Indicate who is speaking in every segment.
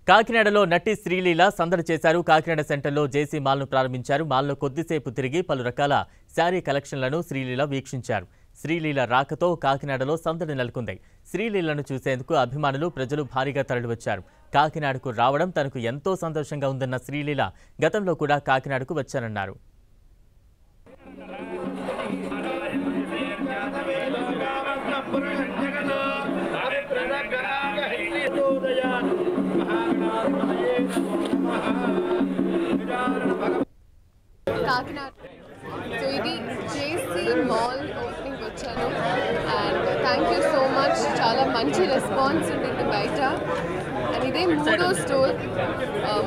Speaker 1: కాకినాడలో నటి శ్రీలీల సందడి చేశారు. కాకినాడ సెంటర్లో జేసీ మాల్ను ప్రారంభించారు. మాల్లో కొద్దిసేపు తిరిగి పలు రకాల శారీ కలెక్షన్లను శ్రీలీల వీక్షించారు. శ్రీలీల రాకతో కాకినాడలో సందడి నెలకొంది. శ్రీలీలను చూసేందుకు అభిమానులు, ప్రజలు భారీగా తరలివచ్చారు. కాకినాడకు రావడం తనకు ఎంతో సంతోషంగా ఉందన్న శ్రీలీల గతంలో కూడా కాకినాడకు వచ్చారన్నారు.
Speaker 2: కాకినాడ సో ఇది జేసీ మాల్ ఓపెనింగ్ వచ్చాను and thank you so much. చాలా మంచి రెస్పాన్స్ ఉండింది బయట. అండ్ ఇదే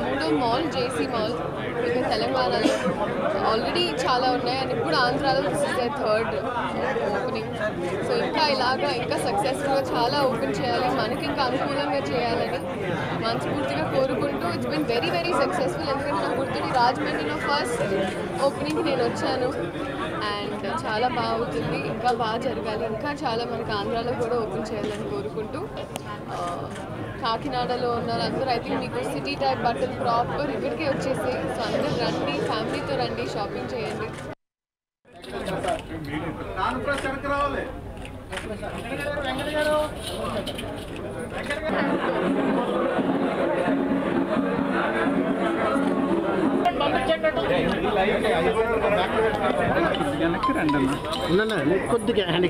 Speaker 2: మూడో మాల్ జేసీ మాల్ ఇక్కడ తెలంగాణలో. ఆల్రెడీ చాలా ఉన్నాయి అండ్ ఇప్పుడు ఆంధ్రాలో this is the third opening. So ఇంకా సక్సెస్ఫుల్గా చాలా ఓపెన్ చేయాలి, మనకి ఇంకా అనుకూలంగా చేయాలని మనస్ఫూర్తిగా కోరుకుంటూ it's been very very successful. ఎందుకంటే నాకు గుర్తుంది రాజమండ్రిలో ఫస్ట్ ఓపెనింగ్కి నేను వచ్చాను అండ్ చాలా బాగుంటుంది. ఇంకా బాగా జరగాలి, ఇంకా చాలా మనకి ఆంధ్రాలో కూడా ఓపెన్ చేయాలని కోరుకుంటూ కాకినాడలో ఉన్న అందరూ ఐ థింక్ మీకు సిటీ టైప్ బట్టలు ప్రాపర్ ఇక్కడికే వచ్చేసి. సో అందరూ రండి, ఫ్యామిలీతో రండి, షాపింగ్ చేయండి.
Speaker 3: కొద్దిగా హ్యాండ్